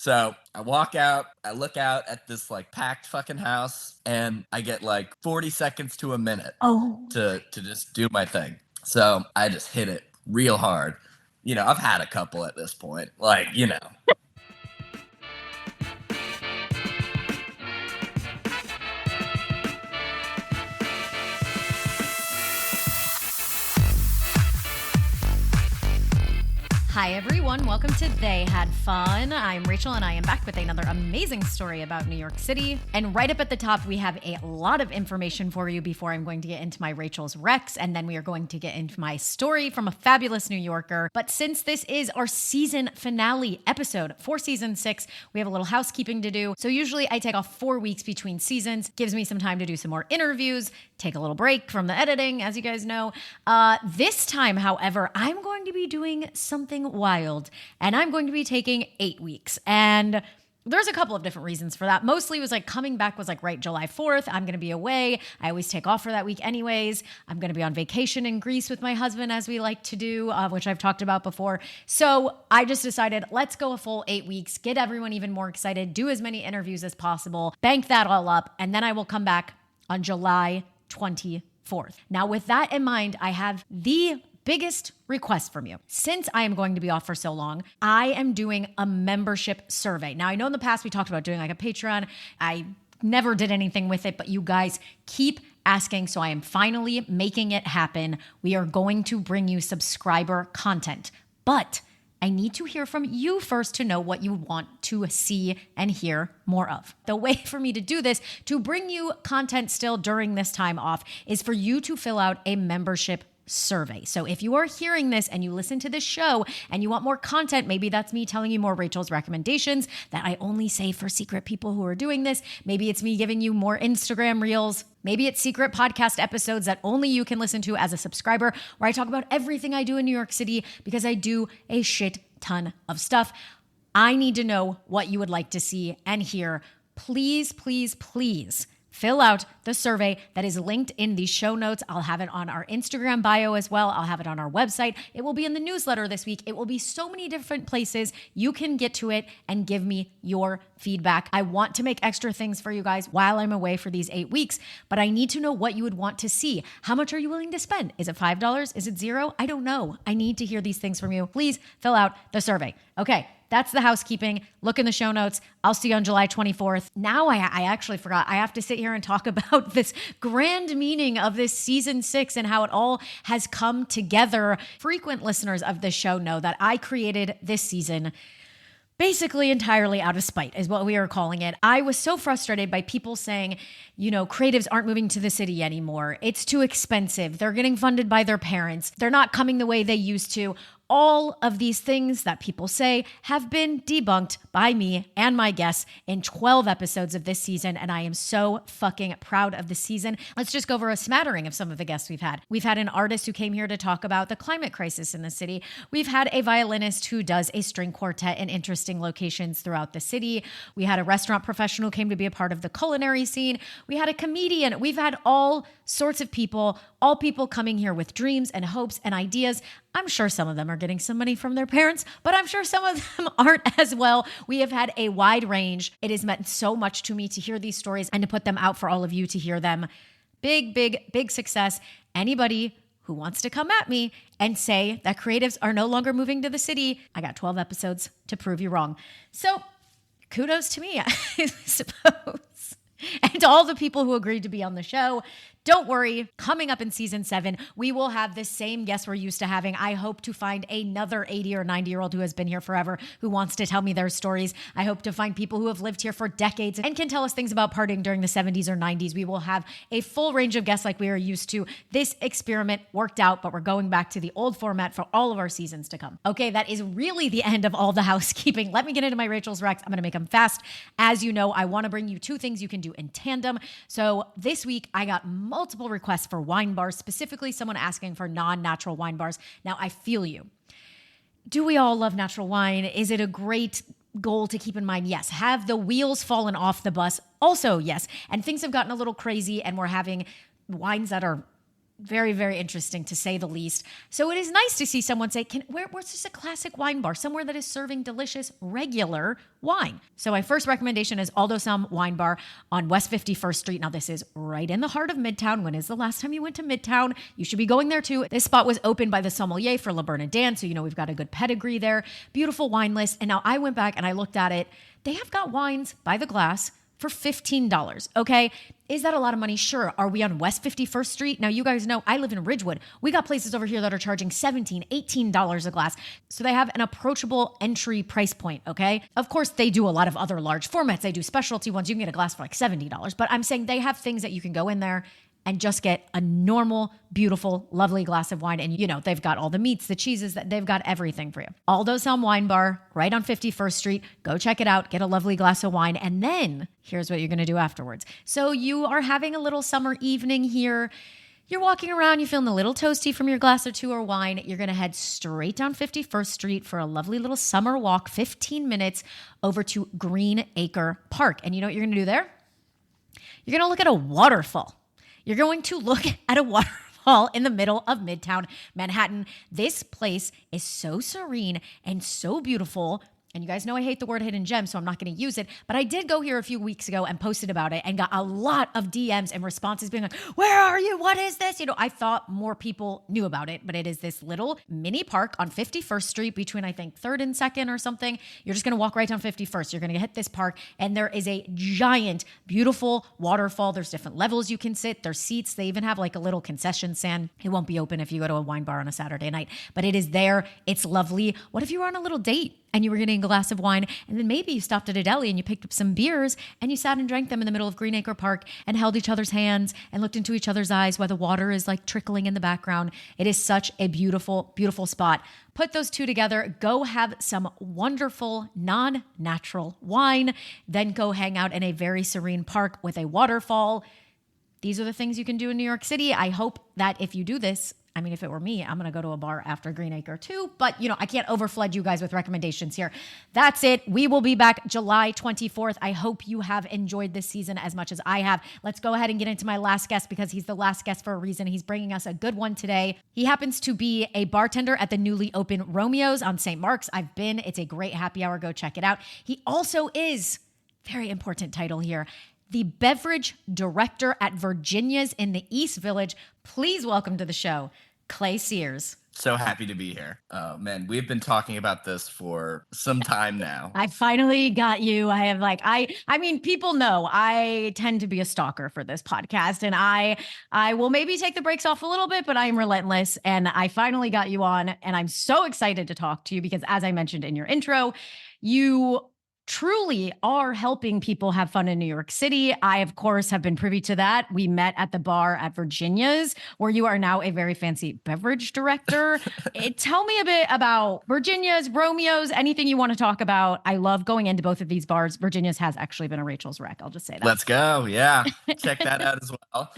So I walk out, I look out at this like packed fucking house, and I get like 40 seconds to a minute Oh, to just do my thing. So I just hit it real hard. I've had a couple at this point. hi everyone. Welcome to They Had Fun. I'm Rachel and I am back with another amazing story about New York City. And right up at the top, we have a lot of information for you before I'm going to get into my Rachel's Rex. And then we are going to get into my story from a fabulous New Yorker. But since this is our season finale episode for season 6, we have a little housekeeping to do. So usually I take off 4 weeks between seasons, gives me some time to do some more interviews, take a little break from the editing, as you guys know. This time, however, I'm going to be doing something wild, and I'm going to be taking 8 weeks. And there's a couple of different reasons for that. Mostly was like coming back was like right July 4th. I'm going to be away. I always take off for that week anyways. I'm going to be on vacation in Greece with my husband, as we like to do, which I've talked about before. So I just decided, let's go a full 8 weeks, get everyone even more excited, do as many interviews as possible, bank that all up, and then I will come back on July 24th. Now, with that in mind, I have the biggest request from you. Since I am going to be off for so long, I am doing a membership survey. Now, I know in the past we talked about doing like a Patreon. I never did anything with it, but you guys keep asking, so I am finally making it happen. We are going to bring you subscriber content, but I need to hear from you first to know what you want to see and hear more of. The way for me to do this, to bring you content still during this time off, is for you to fill out a membership survey. So if you are hearing this and you listen to this show and you want more content, maybe that's me telling you more Rachel's recommendations that I only say for secret people who are doing this. Maybe it's me giving you more Instagram reels. Maybe it's secret podcast episodes that only you can listen to as a subscriber, where I talk about everything I do in New York City because I do a shit ton of stuff. I need to know what you would like to see and hear. Please, please, please fill out the survey that is linked in the show notes. I'll have it on our Instagram bio as well. I'll have it on our website. It will be in the newsletter this week. It will be so many different places you can get to it and give me your feedback. I want to make extra things for you guys while I'm away for these 8 weeks, but I need to know what you would want to see. How much are you willing to spend? Is it $5? Is it $0? I don't know. I need to hear these things from you. Please fill out the survey. Okay. That's the housekeeping. Look in the show notes. I'll see you on July 24th. Now I actually forgot. I have to sit here and talk about this grand meaning of this season 6 and how it all has come together. Frequent listeners of this show know that I created this season basically entirely out of spite is what we are calling it. I was so frustrated by people saying, creatives aren't moving to the city anymore. It's too expensive. They're getting funded by their parents. They're not coming the way they used to. All of these things that people say have been debunked by me and my guests in 12 episodes of this season, and I am so fucking proud of the season. Let's just go over a smattering of some of the guests we've had. We've had an artist who came here to talk about the climate crisis in the city. We've had a violinist who does a string quartet in interesting locations throughout the city. We had a restaurant professional who came to be a part of the culinary scene. We had a comedian. We've had all sorts of people, all people coming here with dreams and hopes and ideas. I'm sure some of them are getting some money from their parents, but I'm sure some of them aren't as well. We have had a wide range. It has meant so much to me to hear these stories and to put them out for all of you to hear them. Big, big, big success. Anybody who wants to come at me and say that creatives are no longer moving to the city, I got 12 episodes to prove you wrong. So kudos to me, I suppose. And to all the people who agreed to be on the show. Don't worry, coming up in season 7, we will have the same guests we're used to having. I hope to find another 80 or 90-year-old who has been here forever, who wants to tell me their stories. I hope to find people who have lived here for decades and can tell us things about partying during the 70s or 90s. We will have a full range of guests like we are used to. This experiment worked out, but we're going back to the old format for all of our seasons to come. Okay, that is really the end of all the housekeeping. Let me get into my Rachel's Recs. I'm going to make them fast. As you know, I want to bring you 2 things you can do in tandem. So this week, I got multiple requests for wine bars, specifically someone asking for non-natural wine bars. Now, I feel you. Do we all love natural wine? Is it a great goal to keep in mind? Yes. Have the wheels fallen off the bus? Also, yes. And things have gotten a little crazy and we're having wines that are Very, very interesting to say the least. So it is nice to see someone say, where's just a classic wine bar, somewhere that is serving delicious, regular wine. So my first recommendation is Aldo Sam Wine Bar on West 51st Street. Now, this is right in the heart of Midtown. When is the last time you went to Midtown? You should be going there too. This spot was opened by the sommelier for Le Bernardin, so we've got a good pedigree there. Beautiful wine list. And now I went back and I looked at it. They have got wines by the glass for $15. Okay. Is that a lot of money? Sure. Are we on West 51st Street? Now, you guys know I live in Ridgewood. We got places over here that are charging $17, $18 a glass. So they have an approachable entry price point. Okay. Of course, they do a lot of other large formats. They do specialty ones. You can get a glass for like $70, but I'm saying they have things that you can go in there and just get a normal, beautiful, lovely glass of wine. And they've got all the meats, the cheeses, that they've got everything for you. Aldo Sam Wine Bar, right on 51st Street. Go check it out, get a lovely glass of wine. And then here's what you're gonna do afterwards. So you are having a little summer evening here. You're walking around, you're feeling a little toasty from your glass or two of wine. You're gonna head straight down 51st Street for a lovely little summer walk, 15 minutes over to Green Acre Park. And you know what you're gonna do there? You're gonna look at a waterfall. You're going to look at a waterfall in the middle of Midtown Manhattan. This place is so serene and so beautiful. And you guys know I hate the word hidden gem, so I'm not going to use it. But I did go here a few weeks ago and posted about it and got a lot of DMs and responses being like, where are you? What is this? I thought more people knew about it, but it is this little mini park on 51st Street between, I think, 3rd and 2nd or something. You're just going to walk right down 51st. You're going to hit this park, and there is a giant, beautiful waterfall. There's different levels you can sit. There's seats. They even have like a little concession stand. It won't be open if you go to a wine bar on a Saturday night, but it is there. It's lovely. What if you were on a little date and you were getting a glass of wine, and then maybe you stopped at a deli and you picked up some beers and you sat and drank them in the middle of Green Acre Park and held each other's hands and looked into each other's eyes while the water is like trickling in the background. It is such a beautiful, beautiful spot. Put those two together, go have some wonderful, non-natural wine, then go hang out in a very serene park with a waterfall. These are the things you can do in New York City. I hope that if you do this, if it were me, I'm going to go to a bar after Green Acre too. But, I can't overflood you guys with recommendations here. That's it. We will be back July 24th. I hope you have enjoyed this season as much as I have. Let's go ahead and get into my last guest because he's the last guest for a reason. He's bringing us a good one today. He happens to be a bartender at the newly opened Romeo's on St. Mark's. I've been. It's a great happy hour. Go check it out. He also is, very important title here, the beverage director at Virginia's in the East Village. Please welcome to the show, Clay Sears. So happy to be here. Oh man, we've been talking about this for some time now. I finally got you. I have people know I tend to be a stalker for this podcast, and I will maybe take the brakes off a little bit, but I am relentless. And I finally got you on, and I'm so excited to talk to you because, as I mentioned in your intro, you truly are helping people have fun in New York City. I, of course, have been privy to that. We met at the bar at Virginia's, where you are now a very fancy beverage director. Tell me a bit about Virginia's, Romeo's, anything you want to talk about. I love going into both of these bars. Virginia's has actually been a Rachel's wreck. I'll just say that. Let's go. Yeah. Check that out as well.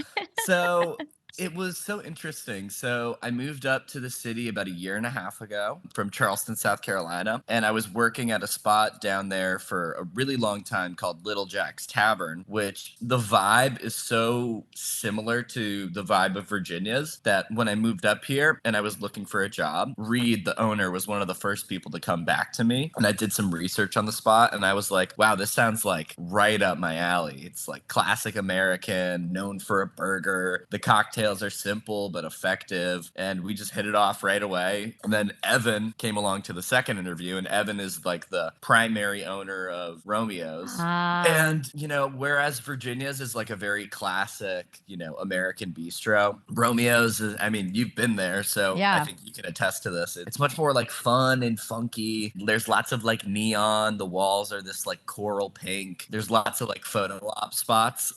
So it was so interesting. So I moved up to the city about a year and a half ago from Charleston, South Carolina, and I was working at a spot down there for a really long time called Little Jack's Tavern, which the vibe is so similar to the vibe of Virginia's that when I moved up here and I was looking for a job, Reed, the owner, was one of the first people to come back to me. And I did some research on the spot and I was like, wow, this sounds like right up my alley. It's like classic American, known for a burger. The cocktails are simple but effective, and we just hit it off right away. And then Evan came along to the second interview, and Evan is like the primary owner of Romeo's. And whereas Virginia's is like a very classic American bistro, Romeo's is, you've been there, so yeah. I think you can attest to this. It's much more like fun and funky. There's lots of like neon. The walls are this like coral pink. There's lots of like photo op spots.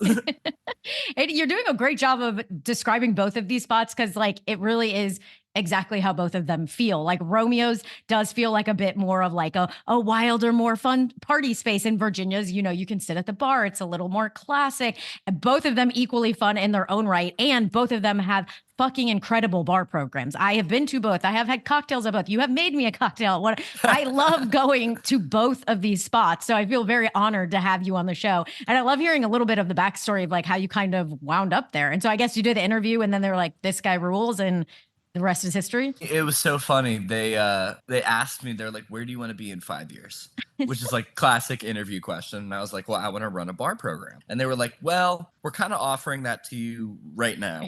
You're doing a great job of describing both of these spots because like it really is exactly how both of them feel. Like Romeo's does feel like a bit more of like a wilder, more fun party space. In Virginia's, you can sit at the bar. It's a little more classic. And both of them equally fun in their own right. And both of them have fucking incredible bar programs. I have been to both. I have had cocktails at both. You have made me a cocktail. What I love going to both of these spots. So I feel very honored to have you on the show. And I love hearing a little bit of the backstory of like how you kind of wound up there. And so I guess you did the interview and then they were like, this guy rules. And the rest is history. It was so funny. They asked me, they're like, "Where do you want to be in 5 years?" Which is like classic interview question. And I was like, "Well, I want to run a bar program." And they were like, "Well, we're kind of offering that to you right now."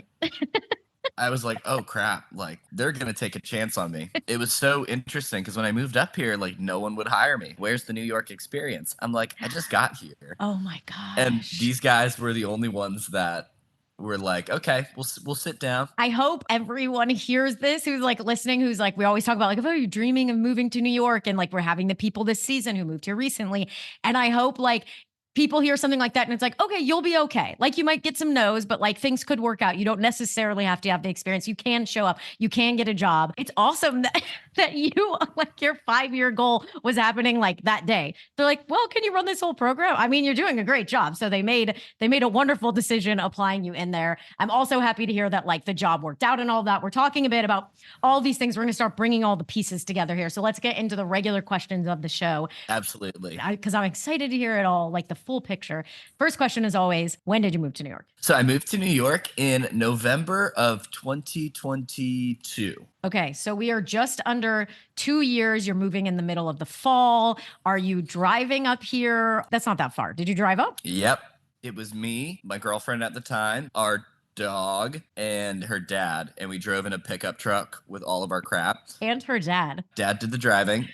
I was like, "Oh crap, like they're going to take a chance on me." It was so interesting because when I moved up here, like no one would hire me. Where's the New York experience? I'm like, I just got here. Oh my And gosh. these guys were the only ones that were like, "Okay, we'll sit down." I hope everyone hears this who's like listening, who's like, we always talk about like, oh, you're dreaming of moving to New York. And like, we're having the people this season who moved here recently. And I hope like people hear something like that and it's like, okay, you'll be okay. Like you might get some no's, but like things could work out. You don't necessarily have to have the experience. You can show up, you can get a job. It's awesome that you like your 5-year goal was happening like that day. They're like, well, can you run this whole program? I mean, you're doing a great job. So they made a wonderful decision applying you in there. I'm also happy to hear that like the job worked out and all that. We're talking a bit about all these things. We're going to start bringing all the pieces together here. So let's get into the regular questions of the show. Absolutely. Because I'm excited to hear it all, like the full picture. First question is always, when did you move to New York? So I moved to New York in November of 2022. Okay, so we are just under 2 years. You're moving in the middle of the fall. Are you driving up here? That's not that far. Did you drive up? Yep. It was me, my girlfriend at the time, our dog, and her dad. And we drove in a pickup truck with all of our crap. And her dad. Dad did the driving.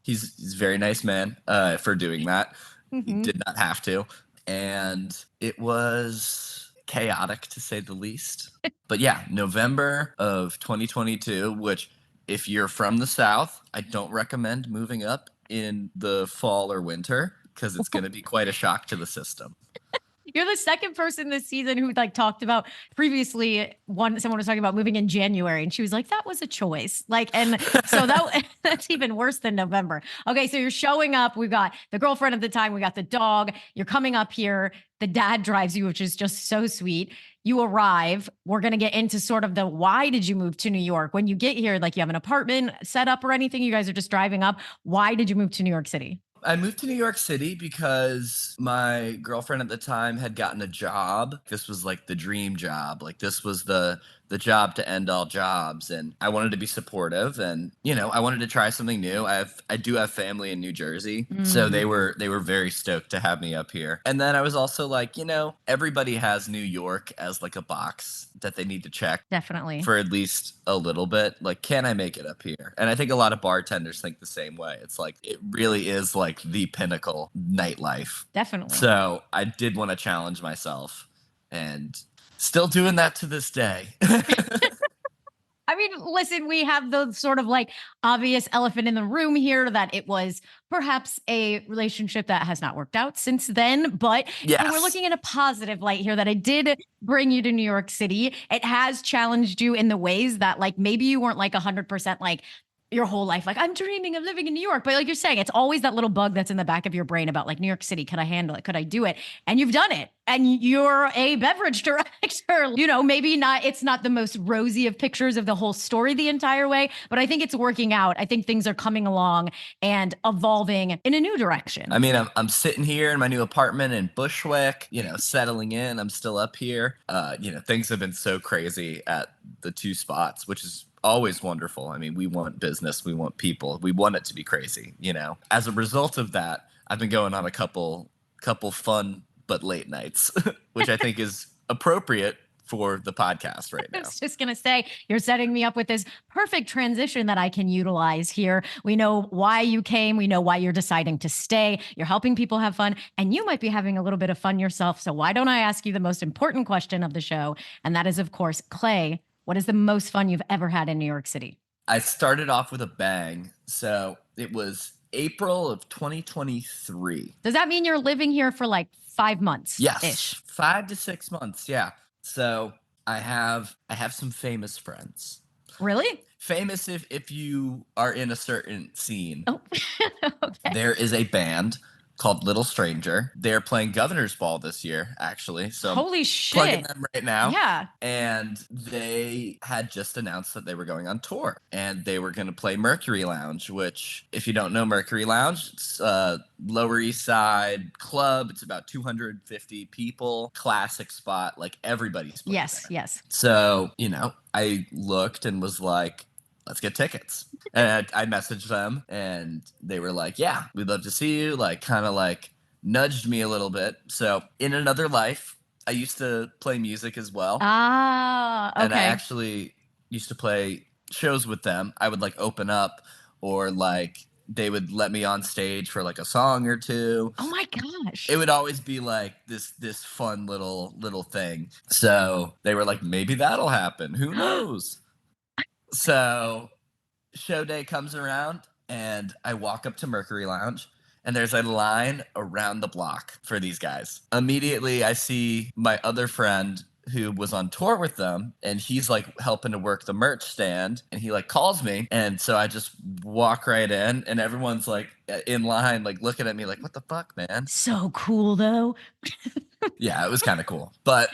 He's a very nice man for doing that. He did not have to. And it was chaotic to say the least. But yeah, November of 2022, which if you're from the South, I don't recommend moving up in the fall or winter because it's going to be quite a shock to the system. You're the second person this season who like talked about previously someone was talking about moving in January and she was like, that was a choice. Like, and so that's even worse than November. Okay. So you're showing up. We've got the girlfriend at the time. We got the dog. You're coming up here. The dad drives you, which is just so sweet. You arrive. We're going to get into sort of the why did you move to New York? When you get here, like you have an apartment set up or anything, you guys are just driving up. Why did you move to New York City? I moved to New York City because my girlfriend at the time had gotten a job. This was like the dream job. Like this was the job to end all jobs. And I wanted to be supportive and, I wanted to try something new. I do have family in New Jersey. So they were very stoked to have me up here. And then I was also like, everybody has New York as like a box that they need to check. Definitely. For at least a little bit. Like, can I make it up here? And I think a lot of bartenders think the same way. It's like, it really is like the pinnacle nightlife. Definitely. So I did want to challenge myself and still doing that to this day. I mean, listen, we have the sort of like obvious elephant in the room here that it was perhaps a relationship that has not worked out since then. But yes. We're looking at a positive light here that it did bring you to New York City. It has challenged you in the ways that like maybe you weren't like 100% like your whole life, like I'm dreaming of living in New York. But like you're saying, it's always that little bug that's in the back of your brain about like New York City. Could I handle it? Could I do it? And you've done it. And you're a beverage director. Maybe not, it's not the most rosy of pictures of the whole story the entire way, but I think it's working out. I think things are coming along and evolving in a new direction. I mean, I'm sitting here in my new apartment in Bushwick, settling in. I'm still up here. Things have been so crazy at the two spots, which is always wonderful. I mean, we want business, we want people, we want it to be crazy, As a result of that, I've been going on a couple fun but late nights, which I think is appropriate for the podcast right now. I was just going to say, you're setting me up with this perfect transition that I can utilize here. We know why you came. We know why you're deciding to stay. You're helping people have fun, and you might be having a little bit of fun yourself. So why don't I ask you the most important question of the show? And that is, of course, Clay, what is the most fun you've ever had in New York City? I started off with a bang. So it was April of 2023. Does that mean you're living here for like 5 months? Yes. 5 to 6 months. Yeah. So I have some famous friends. Really? Famous if you are in a certain scene. Oh, okay. There is a band called Little Stranger. They're playing Governor's Ball this year, actually. So I'm Holy plugging shit. them right now. Yeah. And they had just announced that they were going on tour and they were going to play Mercury Lounge, which, if you don't know Mercury Lounge, it's a Lower East Side club. It's about 250 people, classic spot. Like everybody's played Yes, there. yes. So, I looked and was like, let's get tickets. And I messaged them and they were like, yeah, we'd love to see you. Like, kind of like nudged me a little bit. So, in another life, I used to play music as well. Ah, And I okay. actually used to play shows with them. I would like open up or like they would let me on stage for like a song or two. Oh my gosh. It would always be like this fun little thing. So they were like, maybe that'll happen. Who knows? So show day comes around and I walk up to Mercury Lounge and there's a line around the block for these guys. Immediately I see my other friend who was on tour with them and he's like helping to work the merch stand and he like calls me and so I just walk right in and everyone's like in line like looking at me like what the fuck, man? So cool though. Yeah, it was kind of cool. But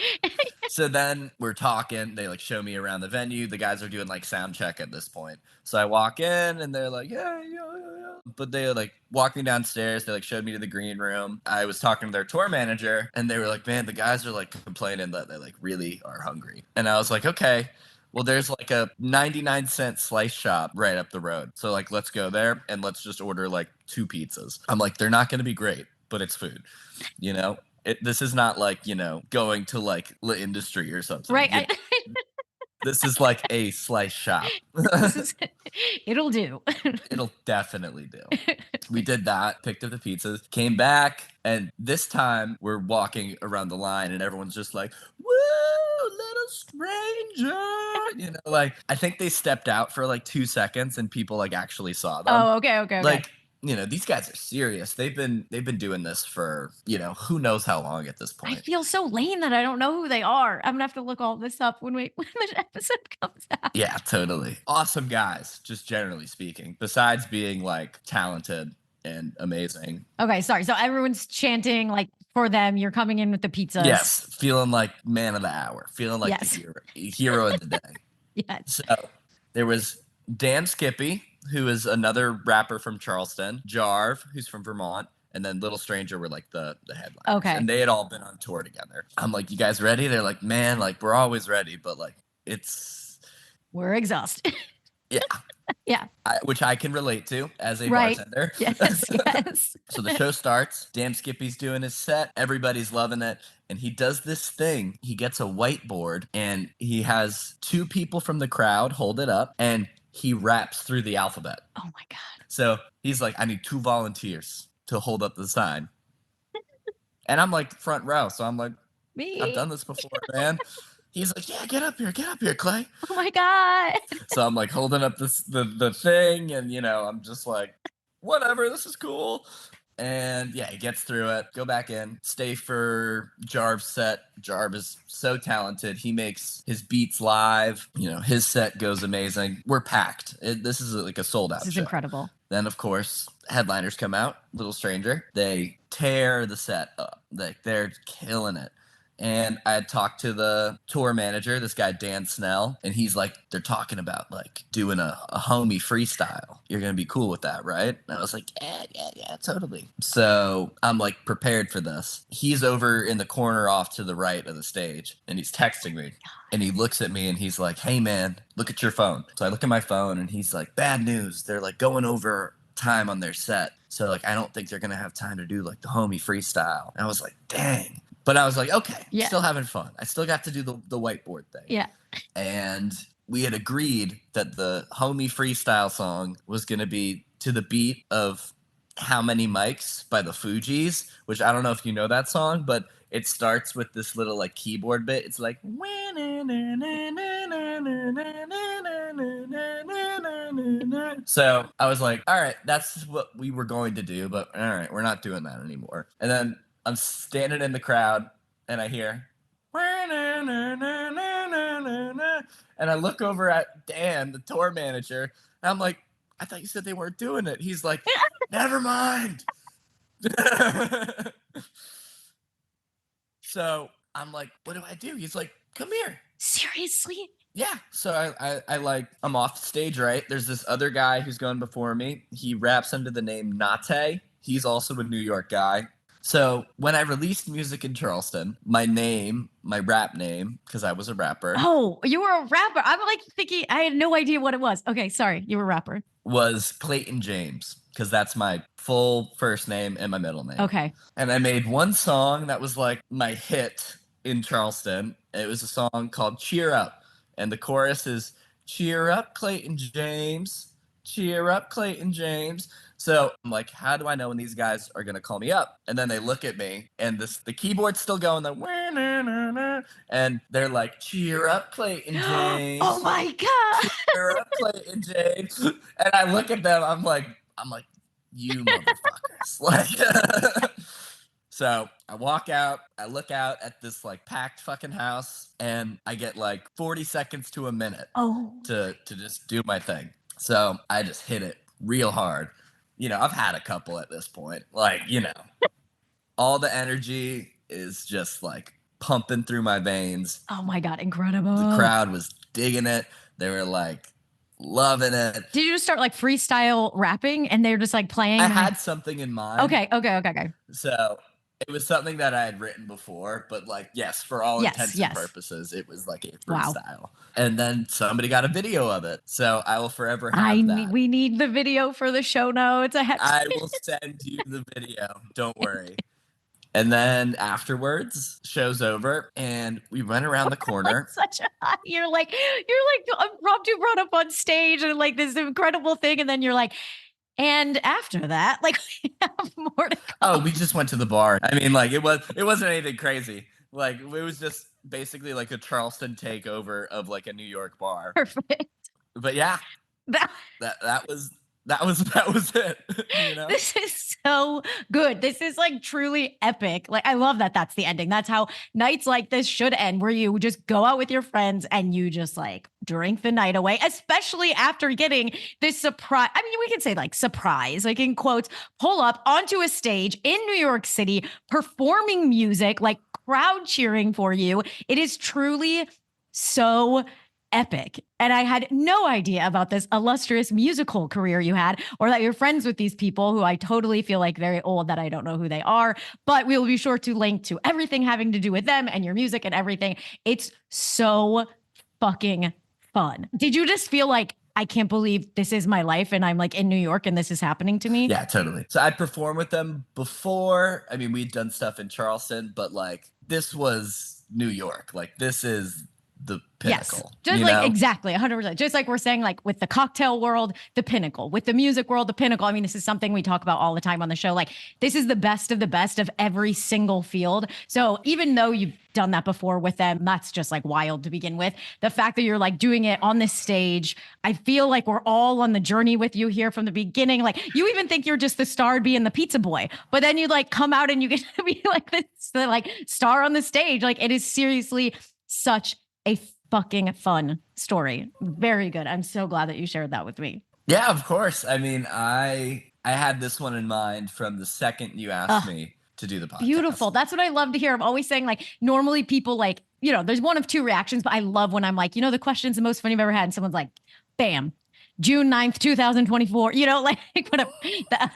so then we're talking. They like show me around the venue. The guys are doing like sound check at this point. So I walk in and they're like, yeah, yeah, yeah, yeah. But they like walked me downstairs. They like showed me to the green room. I was talking to their tour manager and they were like, man, the guys are like complaining that they like really are hungry. And I was like, okay. Well, there's like a 99-cent slice shop right up the road. So like, let's go there and let's just order like 2 pizzas. I'm like, they're not going to be great, but it's food, you know? This is not like, going to like the industry or something. Right. This is like a slice shop. This is it'll do. It'll definitely do. We did that, picked up the pizzas, came back, and this time we're walking around the line and everyone's just like, woo, little stranger. Like I think they stepped out for like 2 seconds and people like actually saw them. Oh, okay, okay, okay. Like, these guys are serious. They've been doing this for, who knows how long at this I point. feel so lame that I don't know who they are. I'm gonna have to look all this up when when the episode comes out. Yeah, totally. Awesome guys, just generally speaking, besides being like talented and amazing. Okay, sorry. So everyone's chanting like for them. You're coming in with the pizzas. Yes, feeling like man of the hour, feeling like Yes. the hero of the day. Yes. So there was Dan Skippy, who is another rapper from Charleston, Jarv, who's from Vermont, and then Little Stranger were like the headliners. Okay. And they had all been on tour together. I'm like, you guys ready? They're like, man, like we're always ready, but like we're exhausted. Yeah. Yeah. Which I can relate to as a Right. bartender. Yes. Yes. So the show starts. Dan Skippy's doing his set. Everybody's loving it. And he does this thing. He gets a whiteboard and he has 2 people from the crowd hold it up and he raps through the alphabet. Oh my God. So he's like, I need 2 volunteers to hold up the sign. And I'm like front row. So I'm like, Me. I've done this before, man. He's like, yeah, get up here, Clay. Oh my God. So I'm like holding up the thing and, I'm just like, whatever, this is cool. And yeah, he gets through it, go back in, stay for Jarv's set. Jarv is so talented. He makes his beats live. His set goes amazing. We're packed. This is like a sold out This is show. incredible. Then, of course, headliners come out, Little Stranger. They tear the set up. Like, they're killing it. And I had talked to the tour manager, this guy, Dan Snell, and he's like, they're talking about like doing a homie freestyle. You're going to be cool with that, right? And I was like, yeah, totally. So I'm like prepared for this. He's over in the corner off to the right of the stage and he's texting me and he looks at me and he's like, hey man, look at your phone. So I look at my phone and he's like, bad news. They're like going over time on their set. So like, I don't think they're going to have time to do like the homie freestyle. And I was like, dang. But I was like, okay, Yeah. Still having fun. I still got to do the whiteboard thing. Yeah. And we had agreed that the homie freestyle song was going to be to the beat of How Many Mics by the Fugees, which I don't know if you know that song, but it starts with this little like keyboard bit. It's like, so I was like, all right, that's what we were going to do, but all right, we're not doing that anymore. And then I'm standing in the crowd and I hear, and And I look over at Dan, the tour manager, and I'm like, I thought you said they weren't doing it. He's like, never mind. So I'm like, what do I do? He's like, come here. Seriously? Yeah. So I like, I'm off stage, right? There's this other guy who's going before me. He raps under the name Nate. He's also a New York guy. So when I released music in Charleston, my name, my rap name, because I was a rapper, Oh, you were a rapper. I'm like thinking, I had no idea what it was. Okay, sorry, you were a rapper. was Clayton James, because that's my full first name and my middle name. Okay. And I made one song that was like my hit in Charleston. It was a song called Cheer Up. And the chorus is Cheer Up, Clayton James. Cheer up, Clayton James. So I'm like, how do I know when these guys are gonna call me up? And then they look at me, and the keyboard's still going, and they're like, cheer up, Clayton James. Oh my God. Cheer up, Clayton James. And I look at them, I'm like, you motherfuckers. Like so I walk out, I look out at this like packed fucking house, and I get like 40 seconds to a minute to just do my thing. So I just hit it real hard. I've had a couple at this point. Like, all the energy is just like pumping through my veins. Oh my God, incredible. The crowd was digging it. They were like loving it. Did you just start like freestyle rapping and they're just like playing? I had something in mind. Okay. So it was something that I had written before, but like, yes, for all intents and purposes, it was like a freestyle. Wow. And then somebody got a video of it. So I will forever have that. We need the video for the show notes. I will send you the video. Don't worry. And then afterwards, show's over, and we went around the corner. You're like impromptu brought up on stage and like this incredible thing, and then you're like, and after that, like we have more to come. Oh, we just went to the bar. I mean, like it wasn't anything crazy. Like it was just basically like a Charleston takeover of like a New York bar. Perfect. But yeah, that was it. This is so good. This is like truly epic. Like I love that that's the ending. That's how nights like this should end, where you just go out with your friends and you just like drink the night away, especially after getting this surprise. I mean, we can say like surprise, like in quotes, pull up onto a stage in New York City, performing music, like crowd cheering for you. It is truly so epic. And I had no idea about this illustrious musical career you had, or that you're friends with these people who I totally feel like very old that I don't know who they are, but we will be sure to link to everything having to do with them and your music and everything. It's so fucking fun. Did you just feel like, I can't believe this is my life and I'm like in New York and this is happening to me? Yeah, totally. So I performed with them before. I mean, we'd done stuff in Charleston, but like this was New York. Like this is the pinnacle. Yes, just like exactly 100%. Just like we're saying, like with the cocktail world, the pinnacle, with the music world, the pinnacle. I mean, this is something we talk about all the time on the show. Like this is the best of every single field. So even though you've done that before with them, that's just like wild to begin with. The fact that you're like doing it on this stage, I feel like we're all on the journey with you here from the beginning. Like you even think you're just the star being the pizza boy, but then you like come out and you get to be like this, the like star on the stage. Like it is seriously such a fucking fun story. Very good. I'm so glad that you shared that with me. Yeah, of course. I mean, I had this one in mind from the second you asked me to do the podcast. Beautiful. That's what I love to hear. I'm always saying like, normally people like, there's one of two reactions, but I love when I'm like, the question's the most fun you've ever had. And someone's like, bam, June 9th, 2024, like whatever. That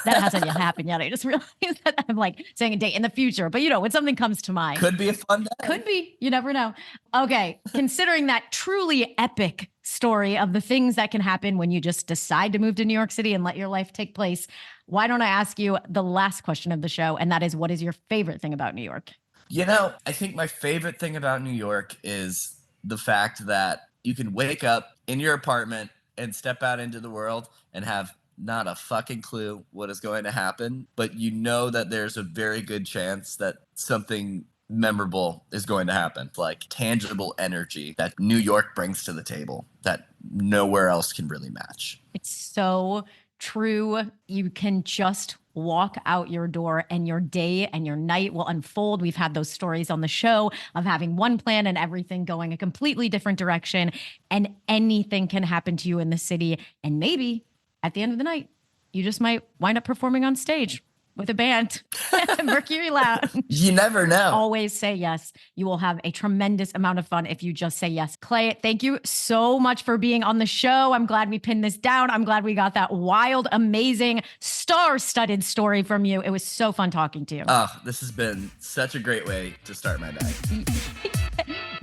hasn't yet happened yet. I just realized that I'm like saying a date in the future, but when something comes to mind. Could be a fun day. Could be. You never know. Okay. Considering that truly epic story of the things that can happen when you just decide to move to New York City and let your life take place, why don't I ask you the last question of the show? And that is, what is your favorite thing about New York? I think my favorite thing about New York is the fact that you can wake up in your apartment and step out into the world and have not a fucking clue what is going to happen, but that there's a very good chance that something memorable is going to happen. Like tangible energy that New York brings to the table that nowhere else can really match. It's so true. You can just walk out your door and your day and your night will unfold. We've had those stories on the show of having one plan and everything going a completely different direction, and anything can happen to you in the city. And maybe at the end of the night, you just might wind up performing on stage with a band at Mercury Lounge. You never know. Always say yes. You will have a tremendous amount of fun if you just say yes. Clay, thank you so much for being on the show. I'm glad we pinned this down. I'm glad we got that wild, amazing, star-studded story from you. It was so fun talking to you. Oh, this has been such a great way to start my day.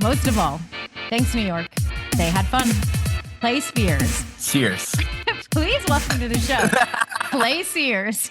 Most of all, thanks, New York. They had fun. Clay Spears. Sears. Please welcome to the show, Clay Sears.